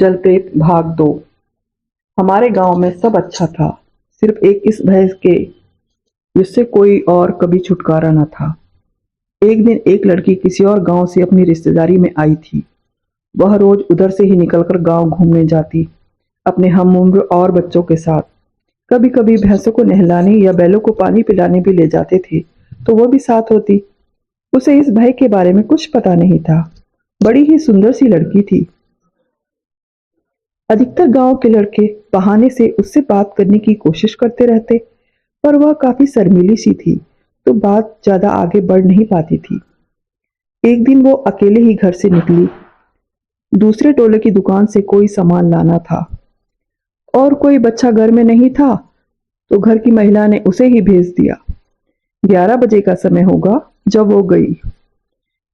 जलप्रेत भाग 2। हमारे गांव में सब अच्छा था, सिर्फ एक इस भैंस के जिससे कोई और कभी छुटकारा न था। एक दिन एक लड़की किसी और गांव से अपनी रिश्तेदारी में आई थी। वह रोज उधर से ही निकलकर गांव घूमने जाती, अपने हम उम्र और बच्चों के साथ। कभी कभी भैंसों को नहलाने या बैलों को पानी पिलाने भी ले जाते थे, तो वो भी साथ होती। उसे इस भय के बारे में कुछ पता नहीं था। बड़ी ही सुंदर सी लड़की थी। अधिकतर गांव के लड़के बहाने से उससे बात करने की कोशिश करते रहते, पर वह काफी शर्मीली सी थी, तो बात ज्यादा आगे बढ़ नहीं पाती थी। एक दिन वो अकेले ही घर से निकली। दूसरे टोले की दुकान से कोई सामान लाना था और कोई बच्चा घर में नहीं था, तो घर की महिला ने उसे ही भेज दिया। 11 बजे का समय होगा जब वो गई।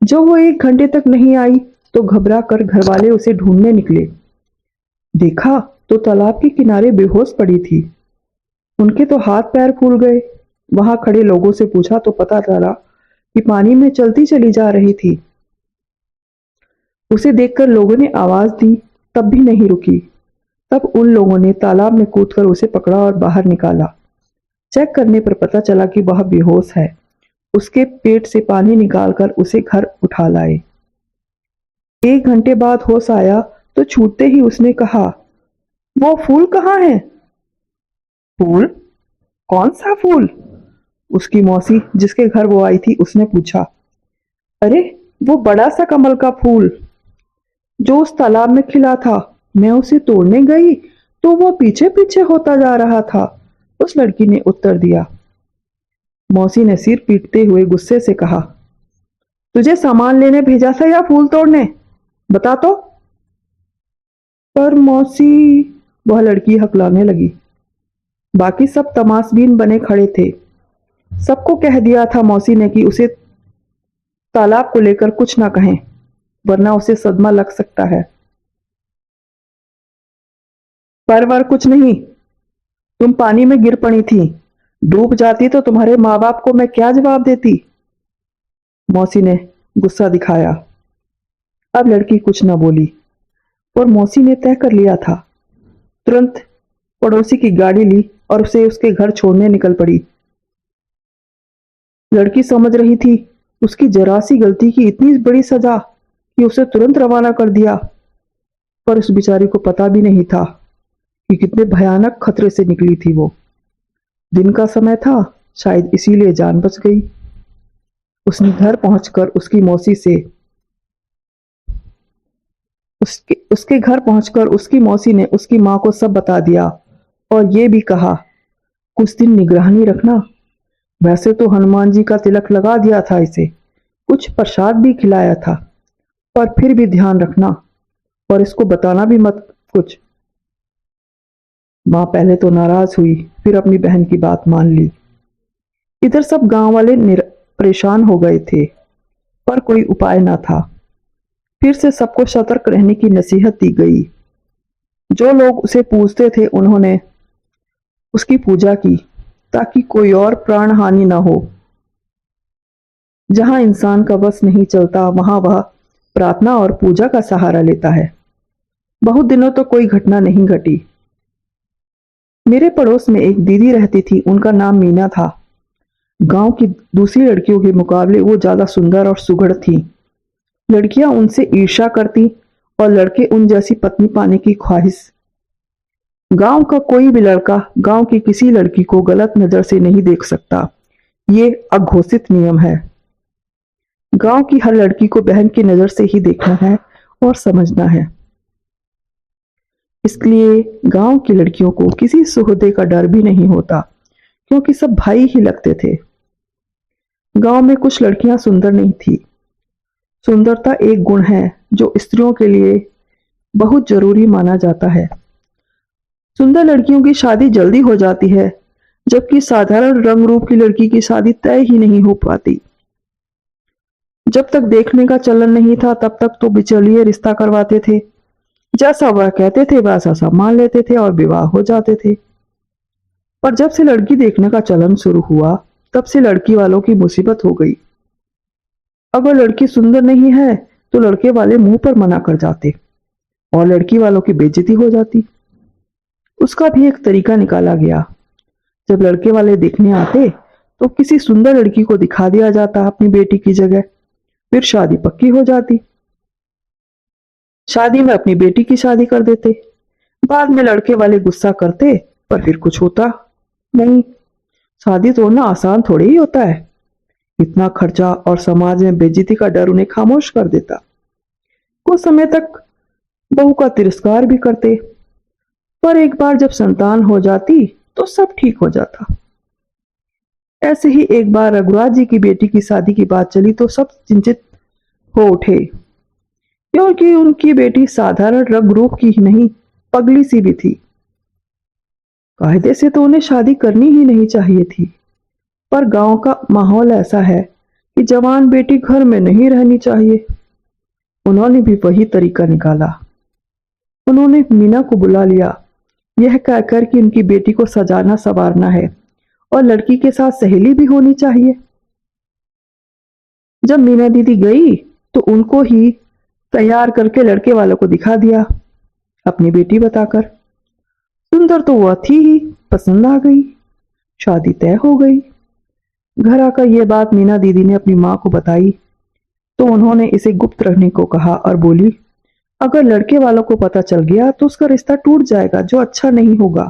जब वो 1 घंटे तक नहीं आई, तो घबरा कर घर वाले उसे ढूंढने निकले। देखा तो तालाब के किनारे बेहोश पड़ी थी। उनके तो हाथ पैर फूल गए। वहां खड़े लोगों से पूछा तो पता चला कि पानी में चलती चली जा रही थी। उसे देखकर लोगों ने आवाज दी, तब भी नहीं रुकी। तब उन लोगों ने तालाब में कूदकर उसे पकड़ा और बाहर निकाला। चेक करने पर पता चला कि वह बेहोश है। उसके पेट से पानी निकालकर उसे घर उठा लाए। 1 घंटे बाद होश आया तो छूटते ही उसने कहा, वो फूल कहाँ है? फूल? कौन सा फूल? उसकी मौसी जिसके घर वो आई थी उसने पूछा। अरे, वो बड़ा सा कमल का फूल जो उस तालाब में खिला था। मैं उसे तोड़ने गई तो वो पीछे पीछे होता जा रहा था, उस लड़की ने उत्तर दिया। मौसी ने सिर पीटते हुए गुस्से से कहा, तुझे सामान लेने भेजा था या फूल तोड़ने? बता तो। पर मौसी, वह लड़की हकलाने लगी। बाकी सब तमाशबीन बने खड़े थे। सबको कह दिया था मौसी ने कि उसे तालाब को लेकर कुछ ना कहें, वरना उसे सदमा लग सकता है। पर कुछ नहीं, तुम पानी में गिर पड़ी थी। डूब जाती तो तुम्हारे माँ बाप को मैं क्या जवाब देती? मौसी ने गुस्सा दिखाया। अब लड़की कुछ ना बोली और मौसी ने तय कर लिया था। तुरंत पड़ोसी की गाड़ी ली और उसे उसके घर छोड़ने निकल पड़ी। लड़की समझ रही थी उसकी जरा सी गलती की इतनी बड़ी सजा कि उसे तुरंत रवाना कर दिया, पर उस बेचारी को पता भी नहीं था कि कितने भयानक खतरे से निकली थी वो। दिन का समय था, शायद इसीलिए जान बच गई। उसने घर पहुंचकर उसकी मौसी से उसके घर पहुंचकर उसकी मौसी ने उसकी माँ को सब बता दिया और ये भी कहा, कुछ दिन निगरानी रखना। वैसे तो हनुमान जी का तिलक लगा दिया था इसे, कुछ प्रसाद भी खिलाया था, पर फिर भी ध्यान रखना और इसको बताना भी मत कुछ। माँ पहले तो नाराज हुई, फिर अपनी बहन की बात मान ली। इधर सब गांव वाले परेशान हो गए थे, पर कोई उपाय ना था। फिर से सबको सतर्क रहने की नसीहत दी गई। जो लोग उसे पूजते थे उन्होंने उसकी पूजा की, ताकि कोई और प्राण हानि ना हो। जहां इंसान का बस नहीं चलता, वहां वह प्रार्थना और पूजा का सहारा लेता है। बहुत दिनों तो कोई घटना नहीं घटी। मेरे पड़ोस में एक दीदी रहती थी, उनका नाम मीना था। गांव की दूसरी लड़कियों के मुकाबले वो ज्यादा सुंदर और सुघड़ थी। लड़कियां उनसे ईर्ष्या करती और लड़के उन जैसी पत्नी पाने की ख्वाहिश। गांव का कोई भी लड़का गांव की किसी लड़की को गलत नजर से नहीं देख सकता, ये अघोषित नियम है। गांव की हर लड़की को बहन की नजर से ही देखना है और समझना है। इसलिए गांव की लड़कियों को किसी सुहदे का डर भी नहीं होता, क्योंकि सब भाई ही लगते थे। गांव में कुछ लड़कियां सुंदर नहीं थी। सुंदरता एक गुण है जो स्त्रियों के लिए बहुत जरूरी माना जाता है। सुंदर लड़कियों की शादी जल्दी हो जाती है, जबकि साधारण रंग रूप की लड़की की शादी तय ही नहीं हो पाती। जब तक देखने का चलन नहीं था, तब तक तो बिचौलिए रिश्ता करवाते थे। जैसा वह कहते थे वैसा सब मान लेते थे और विवाह हो जाते थे। पर जब से लड़की देखने का चलन शुरू हुआ, तब से लड़की वालों की मुसीबत हो गई। अगर लड़की सुंदर नहीं है तो लड़के वाले मुंह पर मना कर जाते। और लड़की वालों की बेइज्जती हो जाती। उसका भी एक तरीका निकाला गया। जब लड़के वाले देखने आते तो किसी सुंदर लड़की को दिखा दिया जाता अपनी बेटी की जगह। फिर शादी पक्की हो जाती। शादी में अपनी बेटी की शादी कर देते। बाद में लड़के वाले गुस्सा करते, पर फिर कुछ होता नहीं। शादी तोड़ना आसान थोड़ी ही होता है। इतना खर्चा और समाज में बेइज्जती का डर उन्हें खामोश कर देता। कुछ समय तक बहू का तिरस्कार भी करते, पर एक बार जब संतान हो जाती तो सब ठीक हो जाता। ऐसे ही एक बार रघुराज जी की बेटी की शादी की बात चली तो सब चिंतित हो उठे, क्योंकि उनकी बेटी साधारण रंग रूप की ही नहीं, पगली सी भी थी। कायदे से तो उन्हें शादी करनी ही नहीं चाहिए थी, पर गांव का माहौल ऐसा है कि जवान बेटी घर में नहीं रहनी चाहिए। उन्होंने भी वही तरीका निकाला। उन्होंने मीना को बुला लिया, यह कहकर कि उनकी बेटी को सजाना संवारना है और लड़की के साथ सहेली भी होनी चाहिए। जब मीना दीदी गई तो उनको ही तैयार करके लड़के वालों को दिखा दिया, अपनी बेटी बताकर। सुंदर तो वह थी ही, पसंद आ गई। शादी तय हो गई। घर आकर यह बात मीना दीदी ने अपनी माँ को बताई तो उन्होंने इसे गुप्त रखने को कहा और बोली, अगर लड़के वालों को पता चल गया तो उसका रिश्ता टूट जाएगा, जो अच्छा नहीं होगा।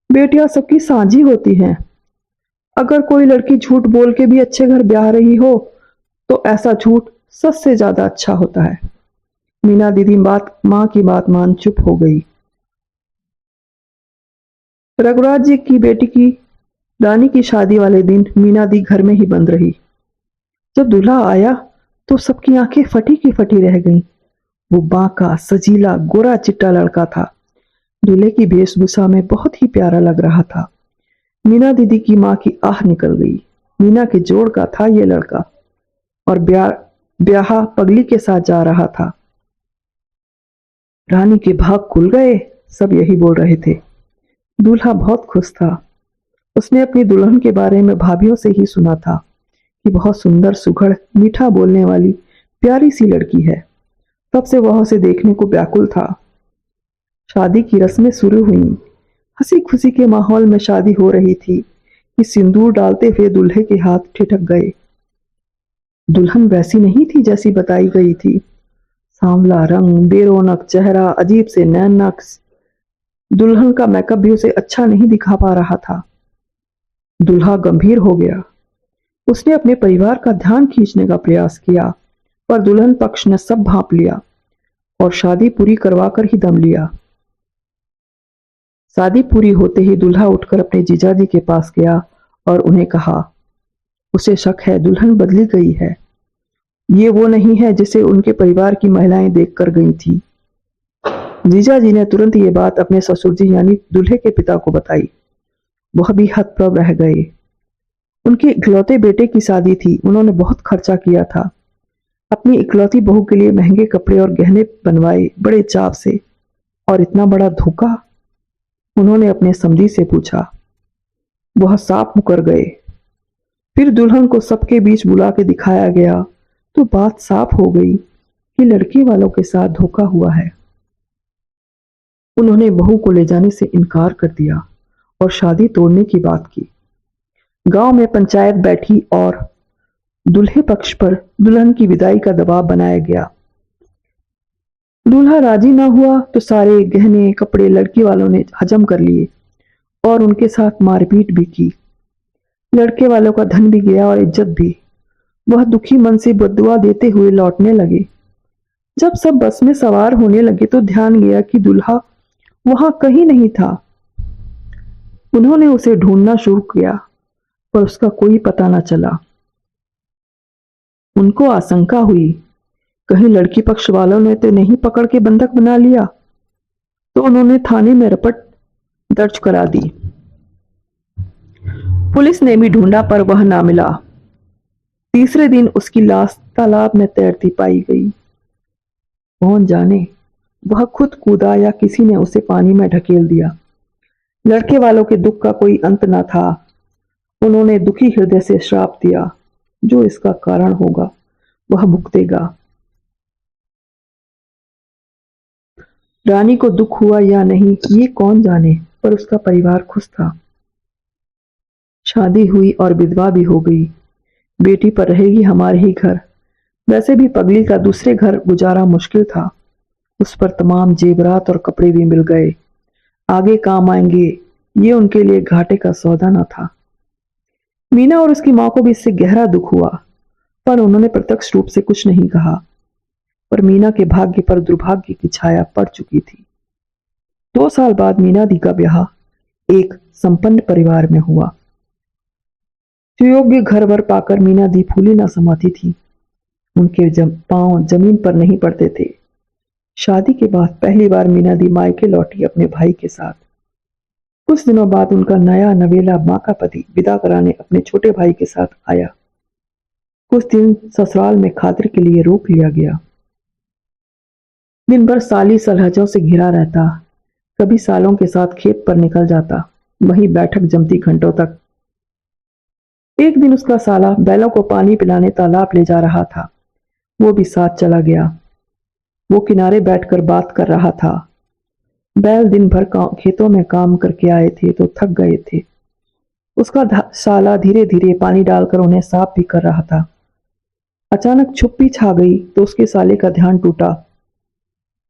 बेटियां सबकी साझी होती हैं। अगर कोई लड़की झूठ बोल के भी अच्छे घर ब्याह रही हो तो ऐसा झूठ सच से ज्यादा अच्छा होता है। मीना दीदी माँ की बात मान चुप हो गई। रघुराज जी की बेटी की रानी की शादी वाले दिन मीना दी घर में ही बंद रही। जब दूल्हा आया तो सबकी आंखें फटी की फटी रह गईं। वो बांका, सजीला, गोरा चिट्टा लड़का था। दूल्हे की वेशभूषा में बहुत ही प्यारा लग रहा था। मीना दीदी की माँ की आह निकल गई। मीना के जोड़ का था ये लड़का और ब्याह पगली के साथ जा रहा था। रानी के भाग खुल गए, सब यही बोल रहे थे। दूल्हा बहुत खुश था। उसने अपनी दुल्हन के बारे में भाभियों से ही सुना था कि बहुत सुंदर, सुघड़, मीठा बोलने वाली प्यारी सी लड़की है। तब से वह उसे देखने को व्याकुल था। शादी की रस्में शुरू हुई। हंसी खुशी के माहौल में शादी हो रही थी कि सिंदूर डालते हुए दूल्हे के हाथ ठिठक गए। दुल्हन वैसी नहीं थी जैसी बताई गई थी। सांवला रंग, बेरौनक चेहरा, अजीब से नैन नक्श। दुल्हन का मेकअप भी उसे अच्छा नहीं दिखा पा रहा था। दूल्हा गंभीर हो गया। उसने अपने परिवार का ध्यान खींचने का प्रयास किया, पर दुल्हन पक्ष ने सब भांप लिया और शादी पूरी करवाकर ही दम लिया। शादी पूरी होते ही दूल्हा उठकर अपने जीजाजी के पास गया और उन्हें कहा, उसे शक है दुल्हन बदली गई है। ये वो नहीं है जिसे उनके परिवार की महिलाएं देखकर गई थी। जीजाजी ने तुरंत ये बात अपने ससुर जी यानी दूल्हे के पिता को बताई। वह भी हतप्रभ रह गए। उनके इकलौते बेटे की शादी थी। उन्होंने बहुत खर्चा किया था। अपनी इकलौती बहू के लिए महंगे कपड़े और गहने बनवाए बड़े चाव से, और इतना बड़ा धोखा। उन्होंने अपने समधी से पूछा। वह साफ मुकर गए। फिर दुल्हन को सबके बीच बुला के दिखाया गया तो बात साफ हो गई कि लड़की वालों के साथ धोखा हुआ है। उन्होंने बहू को ले जाने से इनकार कर दिया और शादी तोड़ने की बात की। गांव में पंचायत बैठी और दूल्हे पक्ष पर दुल्हन की विदाई का दबाव बनाया गया। दूल्हा राजी ना हुआ तो सारे गहने कपड़े लड़की वालों ने हजम कर लिए और उनके साथ मारपीट भी की। लड़के वालों का धन भी गया और इज्जत भी। वह दुखी मन से बद्दुआ देते हुए लौटने लगे। जब सब बस में सवार होने लगे तो ध्यान गया कि दूल्हा वहां कहीं नहीं था। उन्होंने उसे ढूंढना शुरू किया, पर उसका कोई पता न चला। उनको आशंका हुई, कहीं लड़की पक्ष वालों ने तो नहीं पकड़ के बंधक बना लिया। तो उन्होंने थाने में रिपोर्ट दर्ज करा दी। पुलिस ने भी ढूंढा, पर वह ना मिला। तीसरे दिन उसकी लाश तालाब में तैरती पाई गई। कौन जाने वह खुद कूदा या किसी ने उसे पानी में ढकेल दिया। लड़के वालों के दुख का कोई अंत न था। उन्होंने दुखी हृदय से श्राप दिया, जो इसका कारण होगा वह भुगतेगा। रानी को दुख हुआ या नहीं ये कौन जाने, पर उसका परिवार खुश था। शादी हुई और विधवा भी हो गई। बेटी पर रहेगी हमारे ही घर। वैसे भी पगली का दूसरे घर गुजारा मुश्किल था। उस पर तमाम जेवरात और कपड़े भी मिल गए। आगे काम आएंगे, ये उनके लिए घाटे का सौदा न था। मीना और उसकी मां को भी इससे गहरा दुख हुआ, पर उन्होंने प्रत्यक्ष रूप से कुछ नहीं कहा। पर मीना के भाग्य पर दुर्भाग्य की छाया पड़ चुकी थी। 2 साल बाद मीना दी का ब्याह एक संपन्न परिवार में हुआ। सुयोग्य घर वर पाकर मीना दी फूली न समाती थी। उनके पांव जमीन पर नहीं पड़ते थे। शादी के बाद पहली बार मीना दी मायके लौटी अपने भाई के साथ। कुछ दिनों बाद उनका नया नवेला माँ का पति विदा कराने अपने छोटे भाई के साथ आया। कुछ दिन ससुराल में खातिर के लिए रोक लिया गया। दिन भर साली सलहजों से घिरा रहता। कभी सालों के साथ खेत पर निकल जाता, वहीं बैठक जमती घंटों तक। एक दिन उसका साला बैलों को पानी पिलाने तालाब ले जा रहा था। वो भी साथ चला गया। वो किनारे बैठकर बात कर रहा था। बैल दिन भर खेतों में काम करके आए थे तो थक गए थे। उसका साला धीरे धीरे पानी डालकर उन्हें साफ भी कर रहा था। अचानक चुप्पी छा गई तो उसके साले का ध्यान टूटा।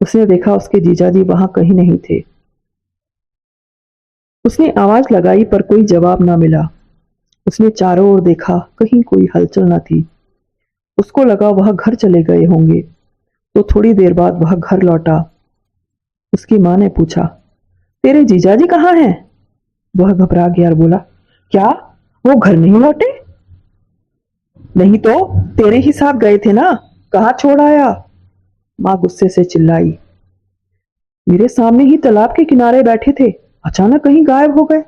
उसने देखा उसके जीजाजी वहां कहीं नहीं थे। उसने आवाज लगाई पर कोई जवाब ना मिला। उसने चारों ओर देखा, कहीं कोई हलचल न थी। उसको लगा वह घर चले गए होंगे, तो थोड़ी देर बाद वह घर लौटा। उसकी मां ने पूछा, तेरे जीजाजी कहाँ हैं? वह घबरा गया और बोला, क्या वो घर नहीं लौटे? नहीं तो तेरे ही साथ गए थे ना, कहाँ छोड़ आया? मां गुस्से से चिल्लाई। मेरे सामने ही तालाब के किनारे बैठे थे, अचानक कहीं गायब हो गए।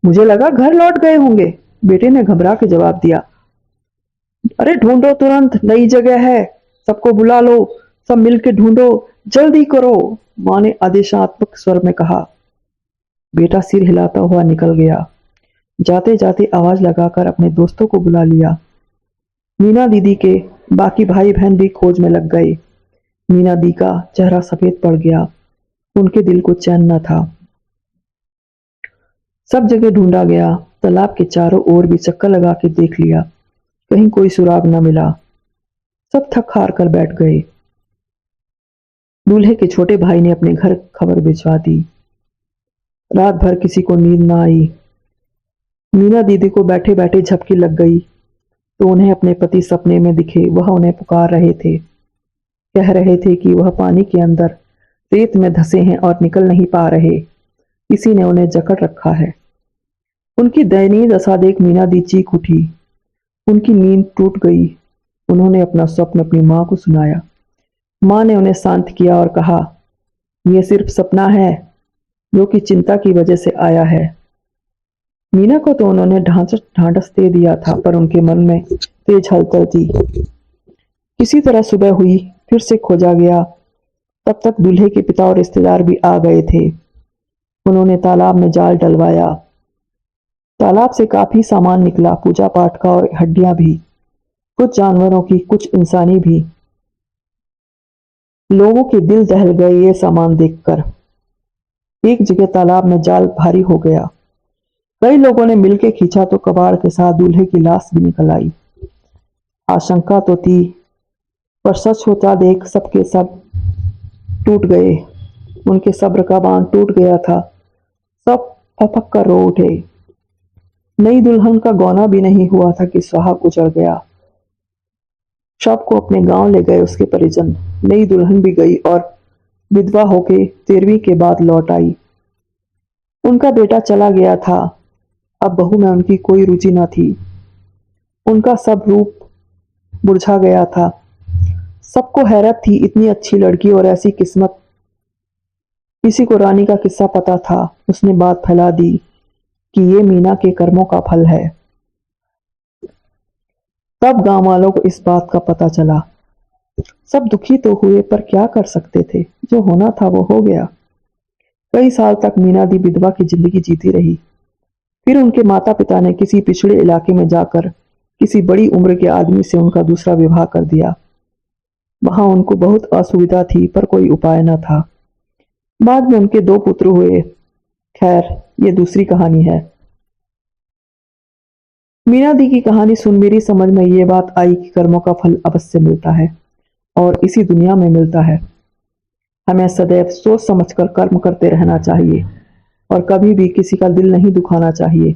मुझे लगा घर लौट गए होंगे, बेटे ने घबरा के जवाब दिया। अरे ढूंढो, तुरंत नई जगह है, सबको बुला लो, सब मिलके ढूंढो, जल्दी करो, मां ने आदेशात्मक स्वर में कहा। बेटा सिर हिलाता हुआ निकल गया। जाते जाते आवाज लगाकर अपने दोस्तों को बुला लिया। मीना दीदी के बाकी भाई बहन भी खोज में लग गए। मीना दी का चेहरा सफेद पड़ गया। उनके दिल को चैन न था। सब जगह ढूंढा गया। तालाब के चारों ओर भी चक्कर लगा के देख लिया, कहीं कोई सुराग न मिला। सब थक हार कर बैठ गए। दूल्हे के छोटे भाई ने अपने घर खबर भिजवा दी। रात भर किसी को नींद न आई। मीना दीदी को बैठे बैठे झपकी लग गई तो उन्हें अपने पति सपने में दिखे। वह उन्हें पुकार रहे थे, कह रहे थे कि वह पानी के अंदर रेत में धंसे हैं और निकल नहीं पा रहे, किसी ने उन्हें जकड़ रखा है। उनकी दयनीय दशा देख मीना दी चीख उठी। उनकी नींद टूट गई। उन्होंने अपना स्वप्न अपनी मां को सुनाया। मां ने उन्हें शांत किया और कहा, यह सिर्फ सपना है जो कि चिंता की वजह से आया है। मीना को तो उन्होंने ढांढस दे दिया था, पर उनके मन में तेज हलचल थी। किसी तरह सुबह हुई, फिर से खोजा गया। तब तक दूल्हे के पिता और रिश्तेदार भी आ गए थे। उन्होंने तालाब में जाल डलवाया। तालाब से काफी सामान निकला, पूजा पाठ का और हड्डियां भी, कुछ जानवरों की, कुछ इंसानी भी। लोगों के दिल दहल गए ये सामान देखकर। एक जगह तालाब में जाल भारी हो गया। कई लोगों ने मिलकर खींचा तो कबाड़ के साथ दूल्हे की लाश भी निकल आई। आशंका तो थी, पर सच होता देख सबके सब टूट गए। उनके सब्र का बांध टूट गया था। सब फपक कर रो उठे। नई दुल्हन का गौना भी नहीं हुआ था कि सुहाग उजड़ गया। शव को अपने गांव ले गए उसके परिजन। नई दुल्हन भी गई और विधवा होके 13वीं के बाद लौट आई। उनका बेटा चला गया था। अब बहू में उनकी कोई रुचि न थी। उनका सब रूप मुरझा गया था। सबको हैरत थी, इतनी अच्छी लड़की और ऐसी किस्मत। किसी को रानी का किस्सा पता था। उसने बात फैला दी कि ये मीना के कर्मों का फल है। तब गांव वालों को इस बात का पता चला। सब दुखी तो हुए, पर क्या कर सकते थे, जो होना था वो हो गया। कई साल तक मीना दी विधवा की जिंदगी जीती रही। फिर उनके माता पिता ने किसी पिछड़े इलाके में जाकर किसी बड़ी उम्र के आदमी से उनका दूसरा विवाह कर दिया। वहां उनको बहुत असुविधा थी, पर कोई उपाय न था। बाद में उनके 2 पुत्र हुए। खैर, ये दूसरी कहानी है। मीना दी की कहानी सुन मेरी समझ में ये बात आई कि कर्मों का फल अवश्य मिलता है और इसी दुनिया में मिलता है। हमें सदैव सोच समझकर कर्म करते रहना चाहिए और कभी भी किसी का दिल नहीं दुखाना चाहिए।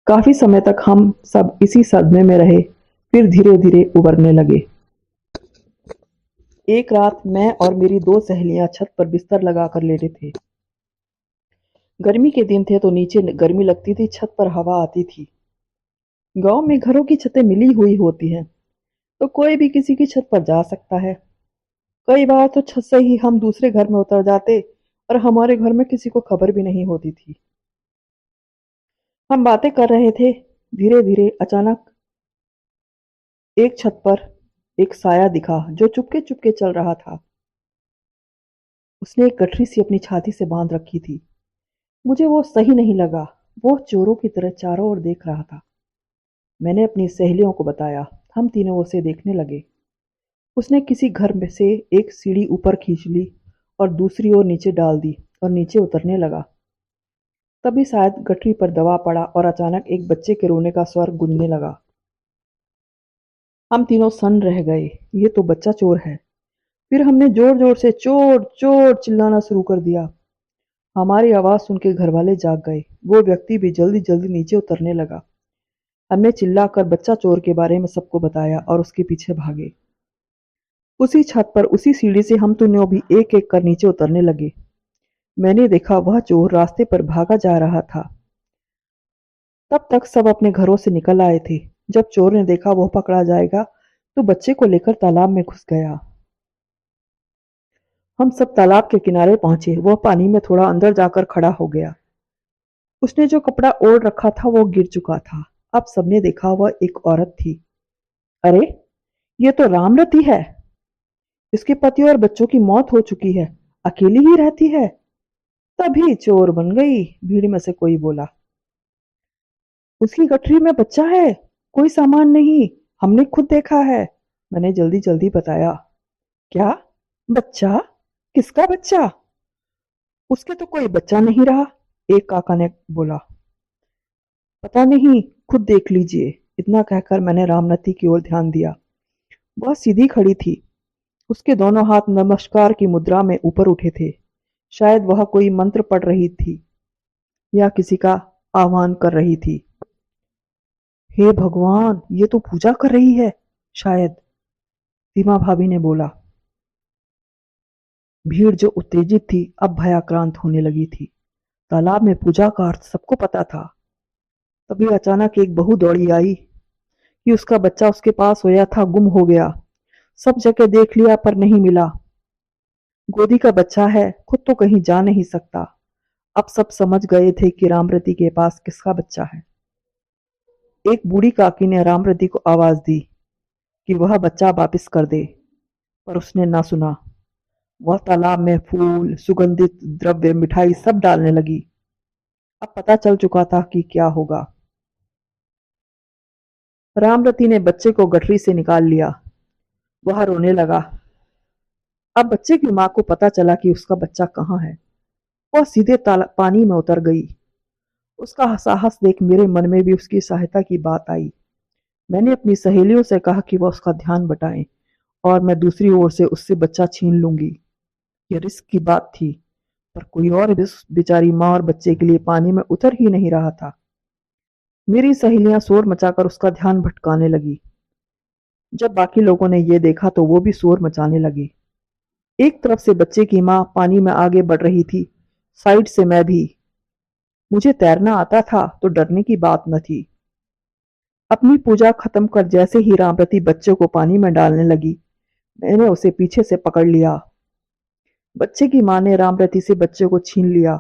काफी समय तक हम सब इसी सदमे में रहे, फिर धीरे धीरे उबरने लगे। एक रात मैं और मेरी 2 सहेलियां छत पर बिस्तर लगाकर लेटे थे। गर्मी के दिन थे तो नीचे गर्मी लगती थी, छत पर हवा आती थी। गांव में घरों की छतें मिली हुई होती हैं, तो कोई भी किसी की छत पर जा सकता है। कई बार तो छत से ही हम दूसरे घर में उतर जाते और हमारे घर में किसी को खबर भी नहीं होती थी। हम बातें कर रहे थे, धीरे धीरे अचानक एक छत पर एक साया दिखा जो चुपके चुपके चल रहा था। उसने एक गठरी सी अपनी छाती से बांध रखी थी। मुझे वो सही नहीं लगा। वो चोरों की तरह चारों ओर देख रहा था। मैंने अपनी सहेलियों को बताया। हम तीनों उसे देखने लगे। उसने किसी घर में से एक सीढ़ी ऊपर खींच ली और दूसरी ओर नीचे डाल दी और नीचे उतरने लगा। तभी शायद गठरी पर दबाव पड़ा और अचानक एक बच्चे के रोने का स्वर गूंजने लगा। हम तीनों सन्न रह गए। ये तो बच्चा चोर है। फिर हमने जोर जोर से चोर चोर चिल्लाना शुरू कर दिया। हमारी आवाज सुन के घर वाले जाग गए। वो व्यक्ति भी जल्दी जल्दी नीचे उतरने लगा। हमने चिल्लाकर बच्चा चोर के बारे में सबको बताया और उसके पीछे भागे। उसी छत पर उसी सीढ़ी से हम तीनों भी एक एक कर नीचे उतरने लगे। मैंने देखा वह चोर रास्ते पर भागा जा रहा था। तब तक सब अपने घरों से निकल आए थे। जब चोर ने देखा वह पकड़ा जाएगा तो बच्चे को लेकर तालाब में घुस गया। हम सब तालाब के किनारे पहुंचे। वह पानी में थोड़ा अंदर जाकर खड़ा हो गया। उसने जो कपड़ा ओढ़ रखा था वो गिर चुका था। अब सबने देखा वह एक औरत थी। अरे, ये तो रामरती है। इसके पति और बच्चों की मौत हो चुकी है, अकेली ही रहती है। तभी चोर बन गई, भीड़ में से कोई बोला। उसकी गठरी में बच्चा है, कोई सामान नहीं, हमने खुद देखा है। मैंने जल्दी जल्दी बताया। क्या? बच्चा? किसका बच्चा? उसके तो कोई बच्चा नहीं रहा, एक काका ने बोला। पता नहीं, खुद देख लीजिए। इतना कहकर मैंने रामरती की ओर ध्यान दिया। वह सीधी खड़ी थी। उसके दोनों हाथ नमस्कार की मुद्रा में ऊपर उठे थे। शायद वह कोई मंत्र पढ़ रही थी या किसी का आह्वान कर रही थी। हे भगवान, ये तो पूजा कर रही है शायद, सीमा भाभी ने बोला। भीड़ जो उत्तेजित थी अब भयाक्रांत होने लगी थी। तालाब में पूजा का अर्थ सबको पता था। तभी अचानक एक बहू दौड़ी आई कि उसका बच्चा उसके पास सोया था, गुम हो गया। सब जगह देख लिया पर नहीं मिला। गोदी का बच्चा है, खुद तो कहीं जा नहीं सकता। अब सब समझ गए थे कि रामरती के पास किसका बच्चा है। एक बूढ़ी काकी ने रामरती को आवाज दी कि वह बच्चा वापस कर दे, पर उसने ना सुना। वह तालाब में फूल, सुगंधित द्रव्य, मिठाई सब डालने लगी। अब पता चल चुका था कि क्या होगा। रामरती ने बच्चे को गठरी से निकाल लिया। वह रोने लगा। अब बच्चे की मां को पता चला कि उसका बच्चा कहाँ है। वह सीधे पानी में उतर गई। उसका साहस देख मेरे मन में भी उसकी सहायता की बात आई। मैंने अपनी सहेलियों से कहा कि वह उसका ध्यान बटाएं और मैं दूसरी ओर से उससे बच्चा छीन लूंगी। यह रिस्क की बात थी, पर कोई और भी उस बेचारी माँ और बच्चे के लिए पानी में उतर ही नहीं रहा था। मेरी सहेलियां शोर मचाकर उसका ध्यान भटकाने लगी। जब बाकी लोगों ने यह देखा तो वो भी शोर मचाने लगे। एक तरफ से बच्चे की माँ पानी में आगे बढ़ रही थी, साइड से मैं भी। मुझे तैरना आता था तो डरने की बात न थी। अपनी पूजा खत्म कर जैसे ही रामरती बच्चे को पानी में डालने लगी, मैंने उसे पीछे से पकड़ लिया। बच्चे की माँ ने रामरती से बच्चे को छीन लिया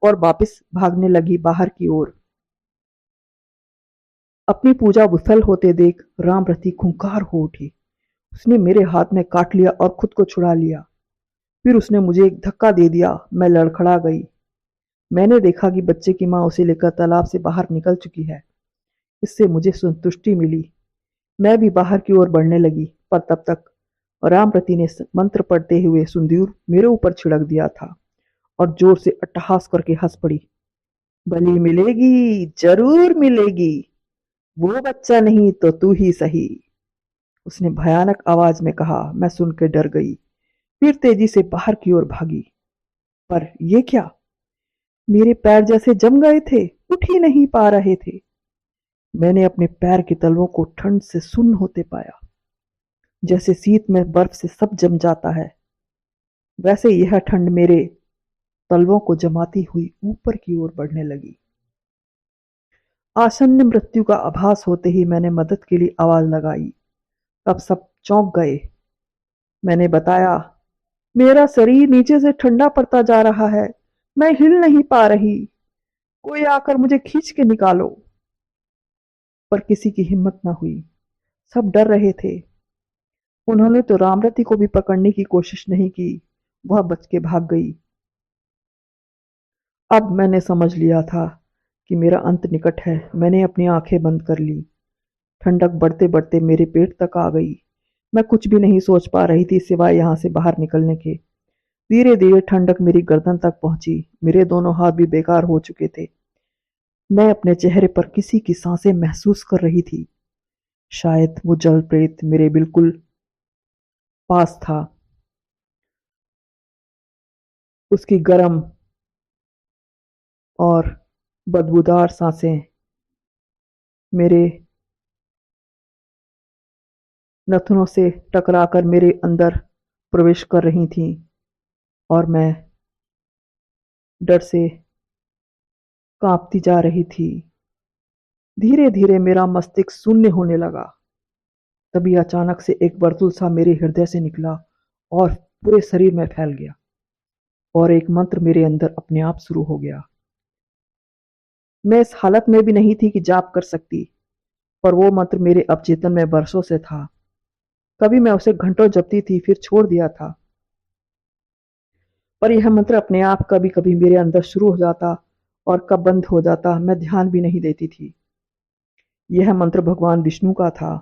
और वापस भागने लगी बाहर की ओर। अपनी पूजा विफल होते देख रामरती खूंखार हो उठी। उसने मेरे हाथ में काट लिया और खुद को छुड़ा लिया। फिर उसने मुझे एक धक्का दे दिया। मैं लड़खड़ा गई। मैंने देखा कि बच्चे की माँ उसे लेकर तालाब से बाहर निकल चुकी है। इससे मुझे संतुष्टि मिली। मैं भी बाहर की ओर बढ़ने लगी, पर तब तक और रामप्रति ने मंत्र पढ़ते हुए सिंदूर मेरे ऊपर छिड़क दिया था और जोर से अट्टहास करके हंस पड़ी। बलि मिलेगी, जरूर मिलेगी। वो बच्चा नहीं तो तू ही सही, उसने भयानक आवाज में कहा। मैं सुन के डर गई, फिर तेजी से बाहर की ओर भागी। पर ये क्या, मेरे पैर जैसे जम गए थे, उठ ही नहीं पा रहे थे। मैंने अपने पैर के तलवों को ठंड से सुन्न होते पाया। जैसे शीत में बर्फ से सब जम जाता है, वैसे यह ठंड मेरे तलवों को जमाती हुई ऊपर की ओर बढ़ने लगी। आसन्न मृत्यु का आभास होते ही मैंने मदद के लिए आवाज लगाई। तब सब चौंक गए। मैंने बताया, मेरा शरीर नीचे से ठंडा पड़ता जा रहा है, मैं हिल नहीं पा रही, कोई आकर मुझे खींच के निकालो। पर किसी की हिम्मत न हुई, सब डर रहे थे। उन्होंने तो रामरती को भी पकड़ने की कोशिश नहीं की, वह बच के भाग गई। अब मैंने समझ लिया था कि मेरा अंत निकट है। मैंने अपनी आंखें बंद कर ली। ठंडक बढ़ते बढ़ते मेरे पेट तक आ गई। मैं कुछ भी नहीं सोच पा रही थी सिवाय यहाँ से बाहर निकलने के। धीरे धीरे ठंडक मेरी गर्दन तक पहुंची। मेरे दोनों हाथ भी बेकार हो चुके थे। मैं अपने चेहरे पर किसी की सांसें महसूस कर रही थी। शायद वो जल प्रेत मेरे बिल्कुल पास था। उसकी गर्म और बदबूदार सांसें मेरे नथनों से टकराकर मेरे अंदर प्रवेश कर रही थीं और मैं डर से कांपती जा रही थी। धीरे धीरे मेरा मस्तिष्क शून्य होने लगा। तभी अचानक से एक वर्तुल सा मेरे हृदय से निकला और पूरे शरीर में फैल गया और एक मंत्र मेरे अंदर अपने आप शुरू हो गया। मैं इस हालत में भी नहीं थी कि जाप कर सकती, पर वो मंत्र मेरे अवचेतन में वर्षों से था। कभी मैं उसे घंटों जपती थी, फिर छोड़ दिया था। पर यह मंत्र अपने आप कभी कभी मेरे अंदर शुरू हो जाता और कब बंद हो जाता, मैं ध्यान भी नहीं देती थी। यह मंत्र भगवान विष्णु का था।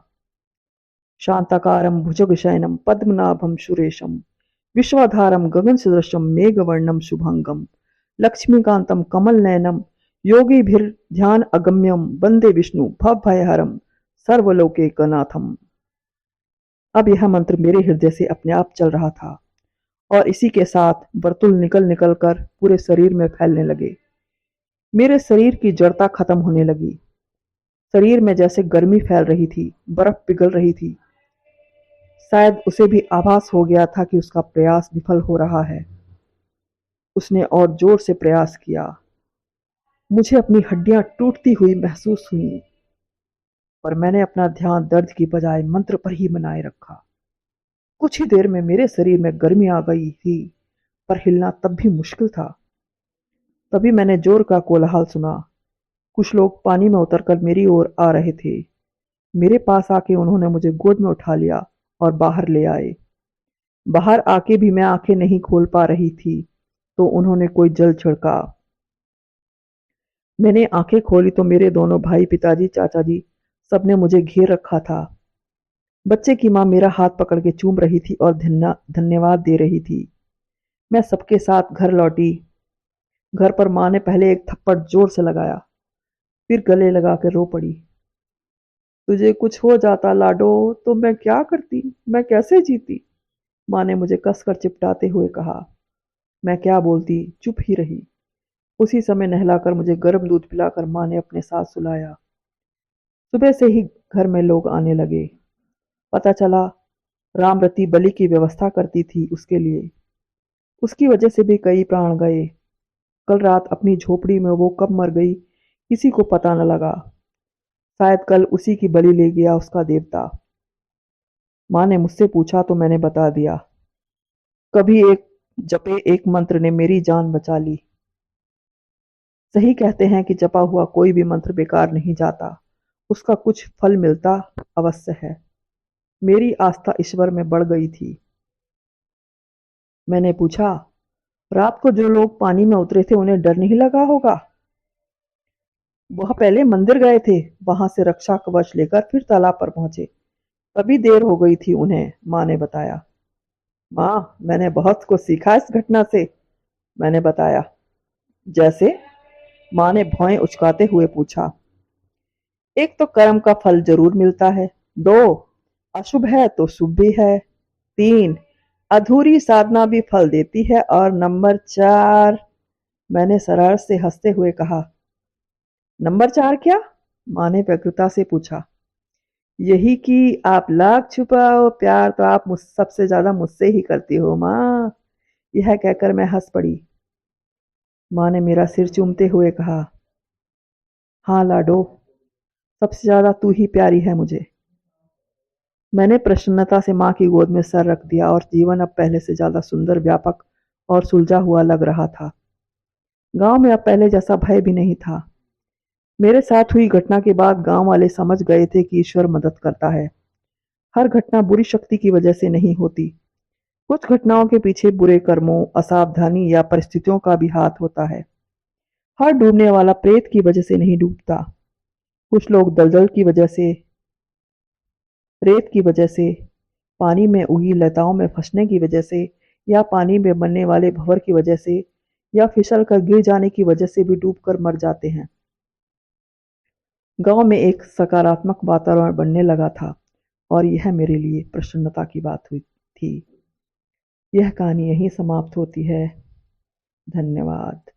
शांताकारं भुजगशयनं पद्मनाभं सुरेशं विश्वाधारं गगनसदृशं मेघवर्णं शुभांगं लक्ष्मीकान्तं कमलनयनं योगिभिर्ध्यान अगम्यं वंदे विष्णु भवभयहरं सर्वलोकैकनाथम्। अब यह मंत्र मेरे हृदय से अपने आप चल रहा था और इसी के साथ वर्तुल निकल निकल कर पूरे शरीर में फैलने लगे। मेरे शरीर की जड़ता खत्म होने लगी। शरीर में जैसे गर्मी फैल रही थी, बर्फ पिघल रही थी। शायद उसे भी आभास हो गया था कि उसका प्रयास विफल हो रहा है। उसने और जोर से प्रयास किया। मुझे अपनी हड्डियां टूटती हुई महसूस हुई, पर मैंने अपना ध्यान दर्द की बजाय मंत्र पर ही बनाए रखा। कुछ ही देर में मेरे शरीर में गर्मी आ गई थी, पर हिलना तब भी मुश्किल था। तभी मैंने जोर का कोलाहल सुना। कुछ लोग पानी में उतरकर मेरी ओर आ रहे थे। मेरे पास आके उन्होंने मुझे गोद में उठा लिया और बाहर ले आए। बाहर आके भी मैं आंखें नहीं खोल पा रही थी, तो उन्होंने कोई जल छिड़का। मैंने आंखें खोली तो मेरे दोनों भाई, पिताजी, चाचा जी सबने मुझे घेर रखा था। बच्चे की माँ मेरा हाथ पकड़ के चूम रही थी और धन्यवाद दे रही थी। मैं सबके साथ घर लौटी। घर पर माँ ने पहले एक थप्पड़ जोर से लगाया, फिर गले लगा कर रो पड़ी। तुझे कुछ हो जाता लाडो तो मैं क्या करती, मैं कैसे जीती, माँ ने मुझे कसकर चिपटाते हुए कहा। मैं क्या बोलती, चुप ही रही। उसी समय नहलाकर मुझे गर्म दूध पिलाकर माँ ने अपने साथ सुलाया। सुबह से ही घर में लोग आने लगे। पता चला रामरती बलि की व्यवस्था करती थी उसके लिए। उसकी वजह से भी कई प्राण गए। कल रात अपनी झोपड़ी में वो कब मर गई किसी को पता न लगा। शायद कल उसी की बलि ले गया उसका देवता। माँ ने मुझसे पूछा तो मैंने बता दिया। कभी एक जपे एक मंत्र ने मेरी जान बचा ली। सही कहते हैं कि जपा हुआ कोई भी मंत्र बेकार नहीं जाता, उसका कुछ फल मिलता अवश्य है। मेरी आस्था ईश्वर में बढ़ गई थी। मैंने पूछा, रात को जो लोग पानी में उतरे थे उन्हें डर नहीं लगा होगा? वह पहले मंदिर गए थे, वहां से रक्षा कवच लेकर फिर तालाब पर पहुंचे। तभी देर हो गई थी उन्हें, माँ ने बताया। माँ, मैंने बहुत कुछ सीखा इस घटना से, मैंने बताया। जैसे? माँ ने भौएं उचकाते हुए पूछा। एक तो कर्म का फल जरूर मिलता है, दो अशुभ है तो शुभ भी है, तीन अधूरी साधना भी फल देती है, और नंबर चार, मैंने सरल से हंसते हुए कहा। नंबर चार क्या? माँ ने व्यग्रता से पूछा। यही कि आप लाख छुपाओ, प्यार तो आप मुझ सबसे ज्यादा मुझसे ही करती हो माँ। यह कहकर मैं हंस पड़ी। माँ ने मेरा सिर चूमते हुए कहा, हाँ लाडो, सबसे ज्यादा तू ही प्यारी है मुझे। मैंने प्रसन्नता से माँ की गोद में सर रख दिया और जीवन अब पहले से ज्यादा सुंदर, व्यापक और सुलझा हुआ लग रहा था। गांव में अब पहले जैसा भय भी नहीं था। मेरे साथ हुई घटना के बाद गांव वाले समझ गए थे कि ईश्वर मदद करता है। हर घटना बुरी शक्ति की वजह से नहीं होती। कुछ घटनाओं के पीछे बुरे कर्मों, असावधानी या परिस्थितियों का भी हाथ होता है। हर डूबने वाला प्रेत की वजह से नहीं डूबता। कुछ लोग दलदल की वजह से, रेत की वजह से, पानी में उगी लताओं में फंसने की वजह से, या पानी में बनने वाले भंवर की वजह से, या फिसल कर गिर जाने की वजह से भी डूबकर मर जाते हैं। गांव में एक सकारात्मक वातावरण बनने लगा था, और यह मेरे लिए प्रसन्नता की बात हुई थी। यह कहानी यहीं समाप्त होती है। धन्यवाद।